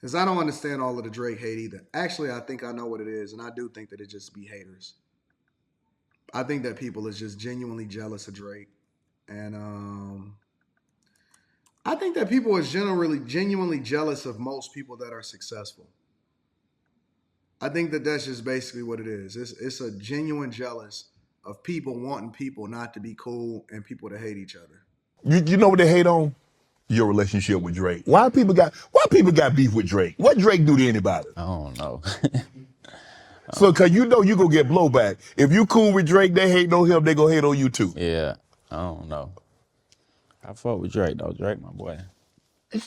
Because I don't understand all of the Drake hate either. Actually, I think I know what it is, and I do think that it just be haters. I think that people is just genuinely jealous of Drake, and I think that people is generally genuinely jealous of most people that are successful. I think that that's just basically what it is. It's a genuine jealous of people wanting people not to be cool and people to hate each other. You know what they hate on? Your relationship with Drake. Why people got beef with Drake? What Drake do to anybody? I don't know. So cause you know you gonna get blowback. If you cool with Drake, they hate on him, they gonna hate on you too. Yeah, I don't know. I fuck with Drake though. Drake, my boy.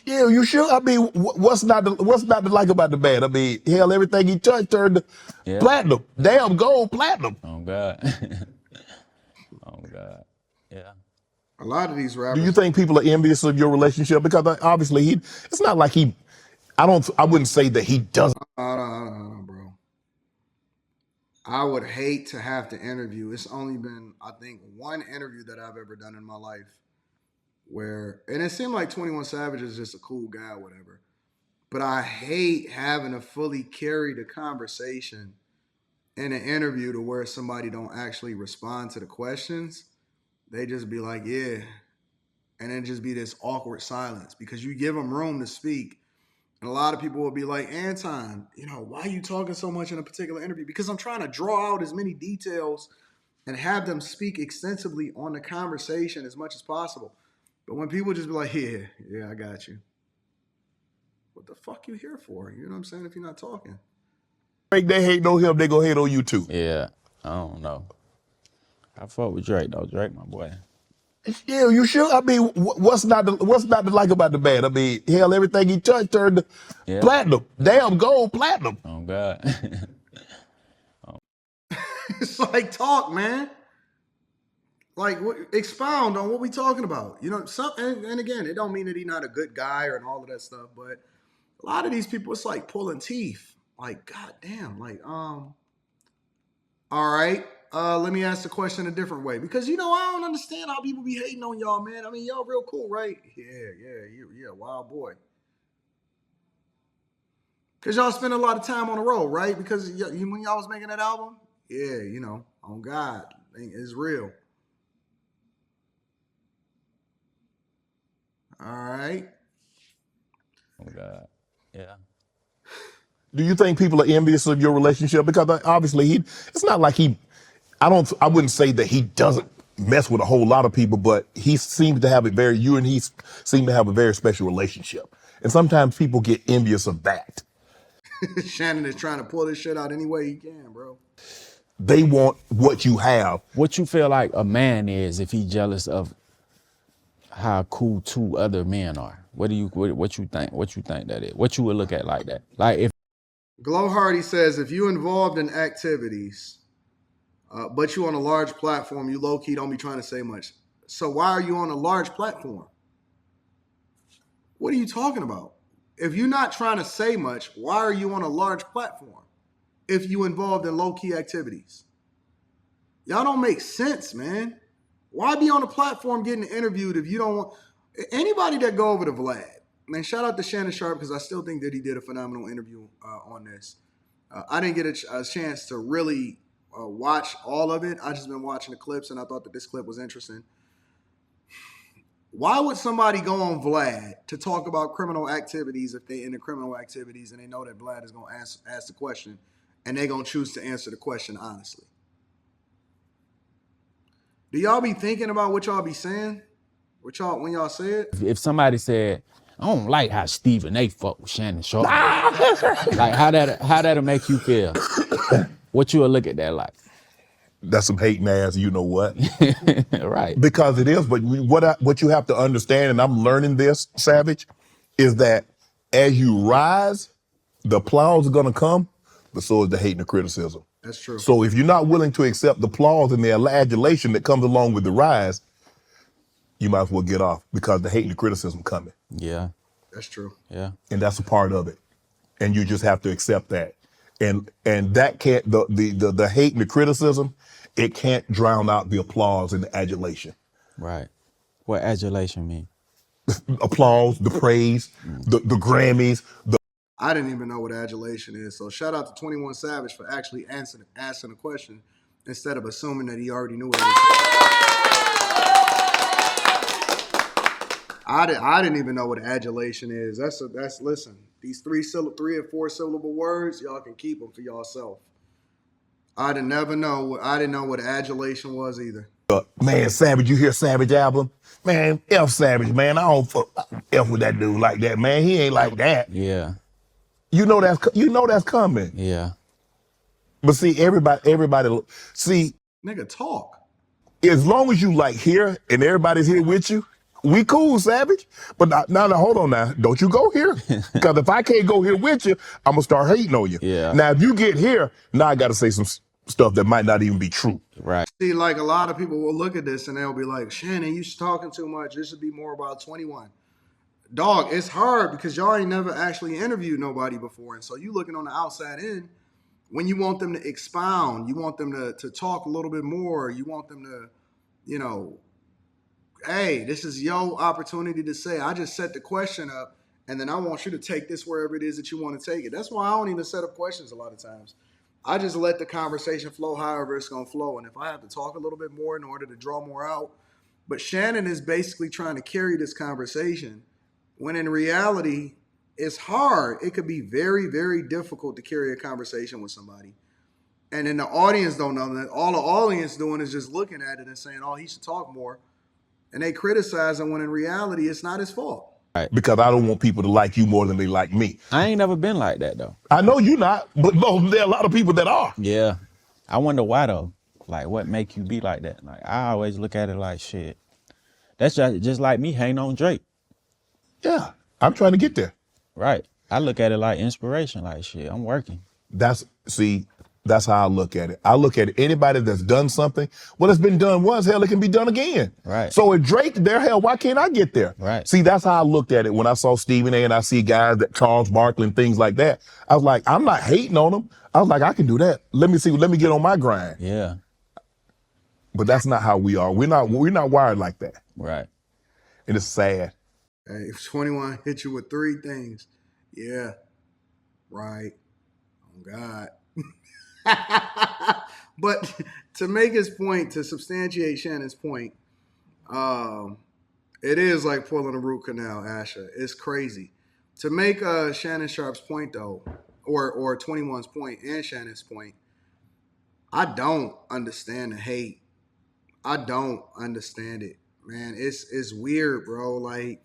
Yeah, you sure? I mean, what's not to like about the man? I mean, hell, everything he touched turned platinum. Damn, gold platinum. Oh God. Oh God. Yeah. A lot of these rappers. Do you think people are envious of your relationship? Because obviously it's not like I wouldn't say that he doesn't. No, bro. I would hate to have to interview. It's only been, I think, one interview that I've ever done in my life where, and it seemed like 21 Savage is just a cool guy or whatever. But I hate having to fully carry the conversation in an interview to where somebody don't actually respond to the questions. They just be like, yeah. And then just be this awkward silence because you give them room to speak. And a lot of people will be like, Anton, why are you talking so much in a particular interview? Because I'm trying to draw out as many details and have them speak extensively on the conversation as much as possible. But when people just be like, yeah, I got you. What the fuck you here for? You know what I'm saying? If you're not talking. They hate on him, they gonna hate on you too. Yeah, I don't know. I fuck with Drake though. Drake, my boy. Yeah, you sure? I mean, what's not to like about the man? I mean, hell, everything he touched turned platinum. Damn, gold platinum. Oh God. It's like, talk, man. Like, expound on what we talking about. And again, it don't mean that he's not a good guy or and all of that stuff, but a lot of these people, it's like pulling teeth. Like, goddamn, like, all right, let me ask the question a different way. Because, I don't understand how people be hating on y'all, man. I mean, y'all real cool, right? Yeah, wild boy. Because y'all spend a lot of time on the road, right? Because when y'all was making that album, yeah, on God, it's real. All right. Oh God. Yeah. Do you think people are envious of your relationship? Because obviously it's not like I wouldn't say that he doesn't mess with a whole lot of people, but he seems to have you and he seem to have a very special relationship. And sometimes people get envious of that. Shannon is trying to pull this shit out any way he can, bro. They want what you have. What you feel like a man is if he jealous of how cool two other men are? What you think? What you think that is? What you would look at like that? Like if Glow Hardy says, if you involved in activities, but you on a large platform, you low-key don't be trying to say much. So why are you on a large platform? What are you talking about? If you're not trying to say much, why are you on a large platform if you involved in low-key activities? Y'all don't make sense, man. Why be on a platform getting interviewed if you don't want... Anybody that go over to Vlad, man, shout out to Shannon Sharp because I still think that he did a phenomenal interview on this. I didn't get a chance to really watch all of it. I just been watching the clips and I thought that this clip was interesting. Why would somebody go on Vlad to talk about criminal activities if they into criminal activities and they know that Vlad is going to ask the question and they're going to choose to answer the question honestly? Do y'all be thinking about what y'all be saying? When y'all say it? if somebody said, I don't like how Stephen A. fuck with Shannon Sharp. Like how that'll make you feel? What you will look at that like? That's some hating ass, you know what? Right. Because it is, but what you have to understand, and I'm learning this, Savage, is that as you rise, the applause are gonna come, but so is the hate and the criticism. That's true. So if you're not willing to accept the applause and the adulation that comes along with the rise, you might as well get off because the hate and the criticism coming. Yeah. That's true. Yeah. And that's a part of it. And you just have to accept that. And that can't, the hate and the criticism, it can't drown out the applause and the adulation. Right. What adulation mean? Applause, the praise, the Grammys, the I didn't even know what adulation is. So shout out to 21 Savage for actually asking a question instead of assuming that he already knew what it was. I didn't even know what adulation is. That's listen. These three and four syllable words, y'all can keep them for yourself. I didn't know what adulation was either. Man, Savage, you hear Savage album? Man, F Savage, man. I don't F with that dude like that, man. He ain't like that. Yeah. You know that's coming. Yeah. But see, everybody see, Nigga, talk. as long as you like here and everybody's here with you, we cool, Savage. But now, hold on now. Don't you go here. Because if I can't go here with you, I'm going to start hating on you. Yeah. Now, if you get here, now I got to say some stuff that might not even be true. Right. See, like a lot of people will look at this and they'll be like, Shannon, you talking too much. This should be more about 21. Dog, it's hard because y'all ain't never actually interviewed nobody before. And so you looking on the outside in, when you want them to expound, you want them to talk a little bit more, you want them to, you know, hey, this is your opportunity to say, I just set the question up, and then I want you to take this wherever it is that you want to take it. That's why I don't even set up questions a lot of times. I just let the conversation flow however it's going to flow. And if I have to talk a little bit more in order to draw more out, but Shannon is basically trying to carry this conversation when in reality, it's hard. It could be very, very difficult to carry a conversation with somebody. And then the audience don't know that. All the audience doing is just looking at it and saying, oh, he should talk more. And they criticize him when in reality, it's not his fault. Right. Because I don't want people to like you more than they like me. I ain't never been like that though. I know you not, but no, there are a lot of people that are. Yeah. I wonder why though. Like what make you be like that? Like I always look at it like shit. That's just like me hating on Drake. Yeah, I'm trying to get there. Right. I look at it like inspiration, like shit, I'm working. That's how I look at it. I look at anybody that's done something. Well, it's been done once, hell, it can be done again. Right. So if Drake there, hell, why can't I get there? Right. See, that's how I looked at it when I saw Stephen A. and I see guys that Charles Barkley and things like that. I was like, I'm not hating on them. I was like, I can do that. Let me get on my grind. Yeah. But that's not how we are. We're not wired like that. Right. And it's sad. Hey, if 21 hit you with three things, yeah, right, oh God. But to make his point, to substantiate Shannon's point, it is like pulling a root canal, Asha. It's crazy. To make Shannon Sharp's point though, or 21's point and Shannon's point, I don't understand the hate. I don't understand it, man. It's weird, bro. Like,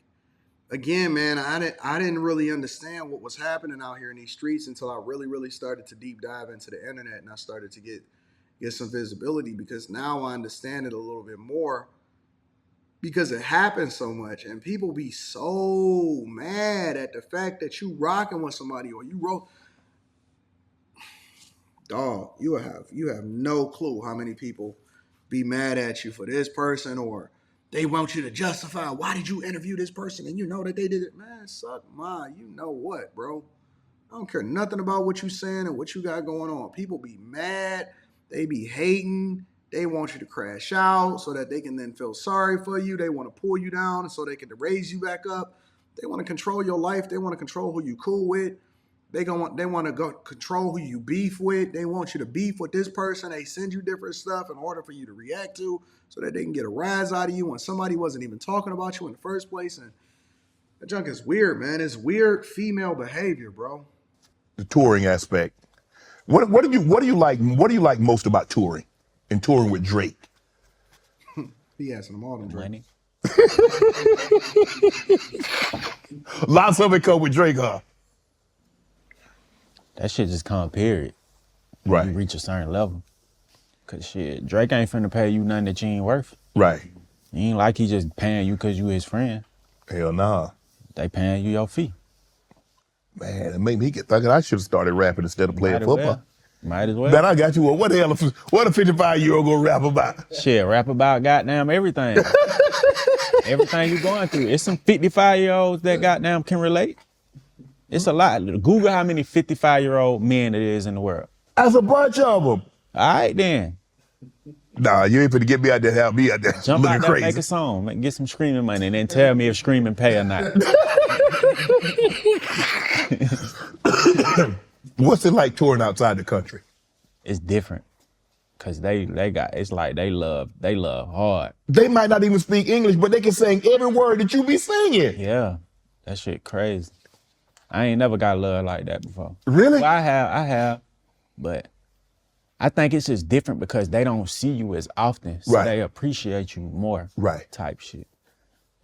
again, man, I didn't really understand what was happening out here in these streets until I really, really started to deep dive into the internet and I started to get some visibility, because now I understand it a little bit more because it happens so much and people be so mad at the fact that you rocking with somebody or you wrote. Dog, you have no clue how many people be mad at you for this person, or they want you to justify why did you interview this person and you know that they did it. Man, suck my, you know what, bro? I don't care nothing about what you saying and what you got going on. People be mad, they be hating, they want you to crash out so that they can then feel sorry for you. They want to pull you down so they can raise you back up. They want to control your life. They want to control who you cool with. They want to go control who you beef with. They want you to beef with this person. They send you different stuff in order for you to react to so that they can get a rise out of you when somebody wasn't even talking about you in the first place. And that junk is weird, man. It's weird female behavior, bro. The touring aspect. What do you like most about touring and touring with Drake? He asking them all them Drake. Money. Lots of it come with Drake, huh? That shit just come period. When Right. you reach a certain level. Cause shit, Drake ain't finna pay you nothing that you ain't worth. Right. It ain't like he just paying you cause you his friend. Hell nah. They paying you your fee. Man, it made me get thinking I should have started rapping instead of playing Might as football. well. Might as well. Man, I got you. What the hell? What a 55-year-old gonna rap about? Shit, rap about goddamn everything. Everything you going through. It's some 55-year-olds that goddamn can relate. It's a lot. Google how many 55-year-old men it is in the world. That's a bunch of them. All right then. Nah, you ain't finna get me out there, help me out there Jump looking out there, crazy. make a song, get some screaming money, and then tell me if screaming pay or not. What's it like touring outside the country? It's different. Cause they got, it's like they love hard. They might not even speak English, but they can sing every word that you be singing. Yeah, that shit crazy. I ain't never got love like that before. Really? Well, I have, but I think it's just different because they don't see you as often, so Right. they appreciate you more. Right. Type shit.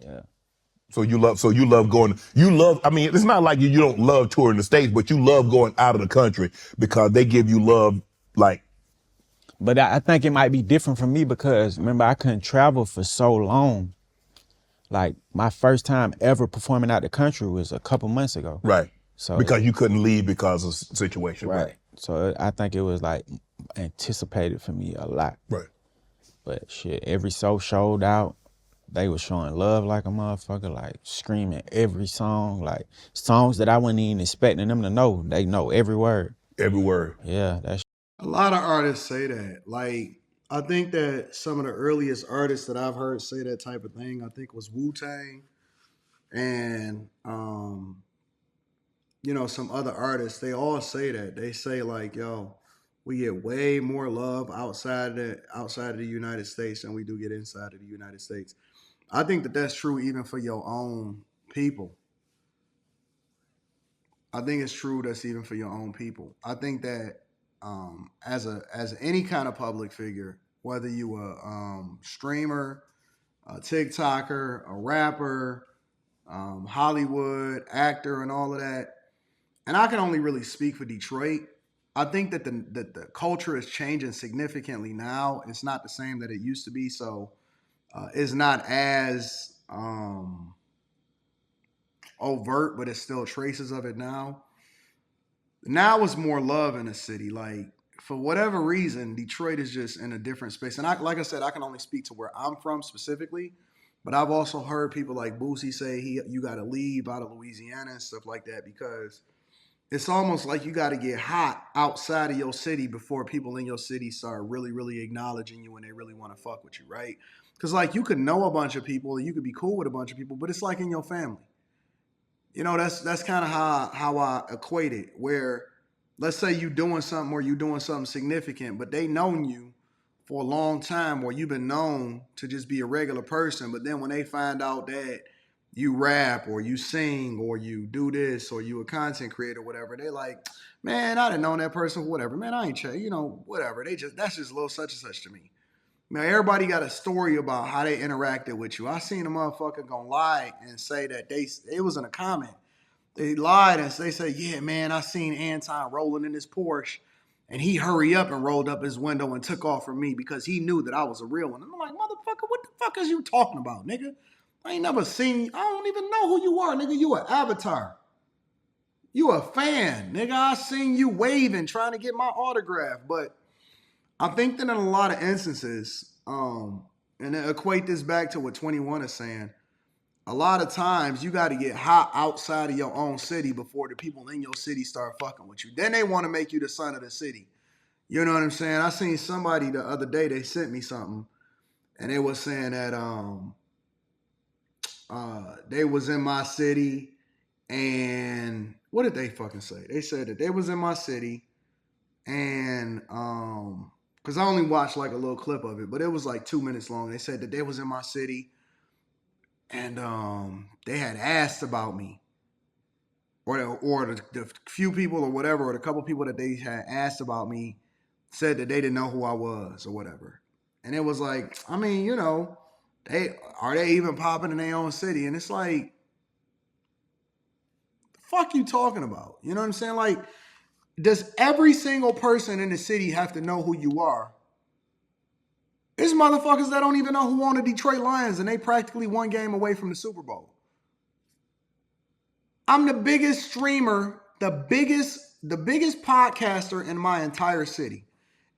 Yeah. So you love going, I mean, it's not like you don't love touring the States, but you love going out of the country because they give you love, like. But I think it might be different for me because remember I couldn't travel for so long. Like my first time ever performing out the country was a couple months ago. Right. So because you couldn't leave because of situation. Right. So I think it was like anticipated for me a lot. Right. But shit, every show showed out. They was showing love like a motherfucker, like screaming every song, like songs that I wasn't even expecting them to know. They know every word. Every word. Yeah, that's. A lot of artists say that. Like, I think that some of the earliest artists that I've heard say that type of thing, I think was Wu-Tang and some other artists. They all say that. They say like, yo, we get way more love outside of the United States than we do get inside of the United States. I think that that's true even for your own people. I think it's true that's even for your own people. I think that as any kind of public figure, whether you a streamer, a TikToker, a rapper, Hollywood actor, and all of that, and I can only really speak for Detroit. I think that the culture is changing significantly now. It's not the same that it used to be, so it's not as overt, but it's still traces of it now. Now it's more love in the city. Like for whatever reason, Detroit is just in a different space. And like I said, I can only speak to where I'm from specifically, but I've also heard people like Boosie say you got to leave out of Louisiana and stuff like that because it's almost like you got to get hot outside of your city before people in your city start really, really acknowledging you and they really want to fuck with you, right? Because like you could know a bunch of people and you could be cool with a bunch of people, but it's like in your family. That's kind of how I equate it. Where let's say you doing something or you doing something significant, but they known you for a long time, or you've been known to just be a regular person. But then when they find out that you rap or you sing or you do this or you a content creator, whatever, they like, man, I didn't know that person, whatever. Man, I ain't whatever. That's just little such and such to me. Now, everybody got a story about how they interacted with you. I seen a motherfucker gonna lie and say that it was in a comment. They lied and they say, yeah, man, I seen Anton rolling in his Porsche and he hurried up and rolled up his window and took off from me because he knew that I was a real one. And I'm like, motherfucker, what the fuck is you talking about, nigga? I ain't never seen you. I don't even know who you are, nigga. You an avatar. You a fan, nigga. I seen you waving, trying to get my autograph, but I think that in a lot of instances, and to equate this back to what 21 is saying, a lot of times you got to get hot outside of your own city before the people in your city start fucking with you. Then they want to make you the son of the city. You know what I'm saying? I seen somebody the other day, they sent me something, and they was saying that they was in my city, and what did they fucking say? They said that they was in my city, and because I only watched like a little clip of it, but it was like 2 minutes long. They said that they was in my city and they had asked about me, or the few people or whatever, or the couple people that they had asked about me said that they didn't know who I was or whatever. And it was like, I mean, they even popping in their own city? And it's like, the fuck you talking about? You know what I'm saying? Like, does every single person in the city have to know who you are? There's motherfuckers that don't even know who own the Detroit Lions, and they practically one game away from the Super Bowl. I'm the biggest streamer, the biggest podcaster in my entire city.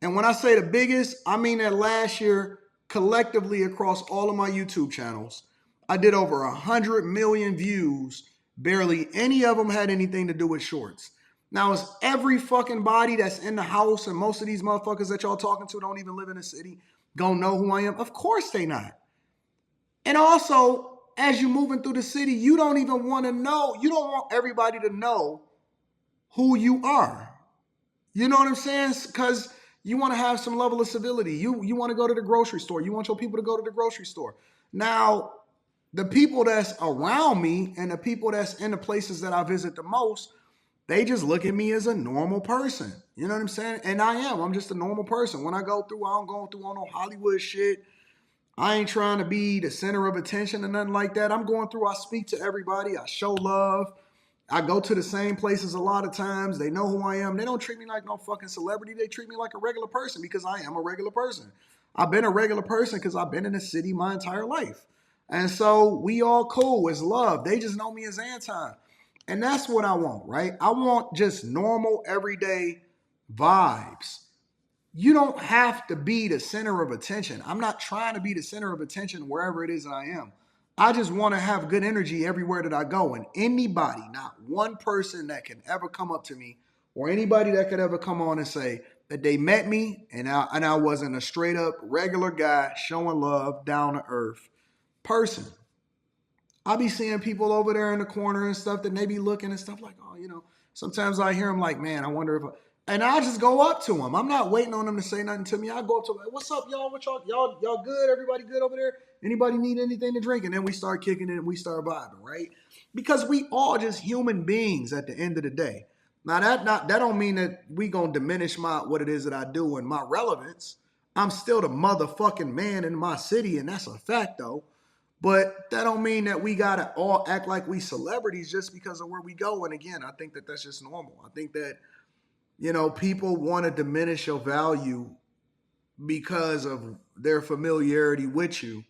And when I say the biggest, I mean that last year, collectively across all of my YouTube channels, I did over 100 million views. Barely any of them had anything to do with shorts. Now, is every fucking body that's in the house, and most of these motherfuckers that y'all talking to don't even live in the city, gonna know who I am? Of course they not. And also, as you're moving through the city, you don't even want to know. You don't want everybody to know who you are. You know what I'm saying? Because you want to have some level of civility. You want to go to the grocery store. You want your people to go to the grocery store. Now, the people that's around me and the people that's in the places that I visit the most, they just look at me as a normal person. You know what I'm saying? And I am. I'm just a normal person. When I go through, I don't go through on no Hollywood shit. I ain't trying to be the center of attention or nothing like that. I'm going through, I speak to everybody. I show love. I go to the same places a lot of times. They know who I am. They don't treat me like no fucking celebrity. They treat me like a regular person because I am a regular person. I've been a regular person because I've been in the city my entire life. And so we all cool. It's love. They just know me as Anton. And that's what I want, right? I want just normal, everyday vibes. You don't have to be the center of attention. I'm not trying to be the center of attention wherever it is that I am. I just want to have good energy everywhere that I go. And anybody, not one person that can ever come up to me or anybody that could ever come on and say that they met me and I wasn't a straight up regular guy showing love, down to earth person. I be seeing people over there in the corner and stuff that they be looking and stuff like, oh, sometimes I hear them like, man, I wonder if, and I just go up to them. I'm not waiting on them to say nothing to me. I go up to them, what's up, y'all? What y'all good? Everybody good over there? Anybody need anything to drink? And then we start kicking it and we start vibing, right? Because we all just human beings at the end of the day. Now that don't mean that we gonna diminish what it is that I do and my relevance. I'm still the motherfucking man in my city, and that's a fact though. But that don't mean that we gotta all act like we celebrities just because of where we go. And again, I think that that's just normal. I think that people want to diminish your value because of their familiarity with you,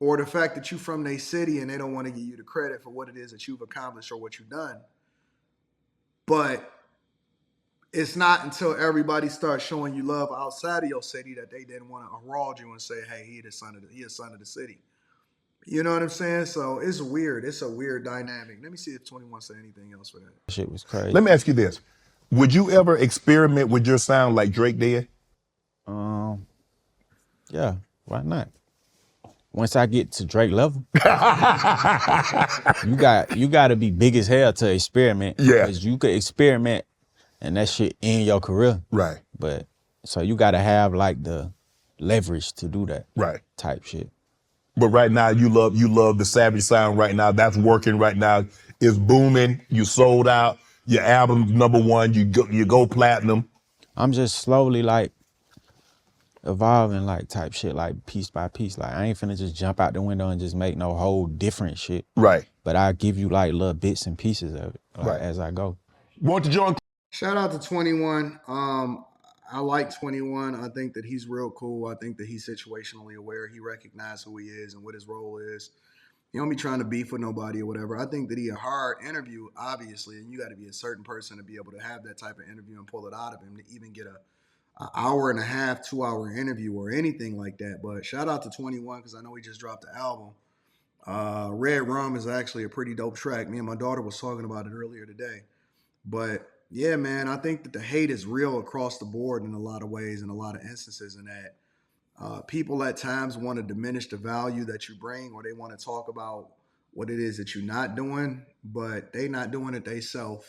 or the fact that you're from their city and they don't want to give you the credit for what it is that you've accomplished or what you've done. But it's not until everybody starts showing you love outside of your city that they then want to herald you and say, hey, he a son of the city. You know what I'm saying? So it's weird. It's a weird dynamic. Let me see if 21 said anything else for that. Shit was crazy. Let me ask you this. Would you ever experiment with your sound like Drake did? Yeah, why not? Once I get to Drake level, you got to be big as hell to experiment. Yeah. Because you could experiment and that shit end your career. Right. But so you got to have like the leverage to do that. Right. Type shit. But right now you love the Savage sound right now. That's working right now. It's booming. You sold out. Your album's #1. You go platinum. I'm just slowly like evolving like type shit, like piece by piece. Like I ain't finna just jump out the window and just make no whole different shit. Right. But I give you like little bits and pieces of it Right. as I go. Want to join? Shout out to 21. I like 21. I think that he's real cool. I think that he's situationally aware. He recognizes who he is and what his role is. He don't be trying to beef with nobody or whatever. I think that he a hard interview, obviously, and you got to be a certain person to be able to have that type of interview and pull it out of him to even get a hour and a half, 2 hour interview or anything like that. But shout out to 21 because I know he just dropped the album. Red Rum is actually a pretty dope track. Me and my daughter was talking about it earlier today. But yeah, man, I think that the hate is real across the board in a lot of ways, in a lot of instances, and that people at times want to diminish the value that you bring, or they want to talk about what it is that you're not doing, but they not doing it themselves.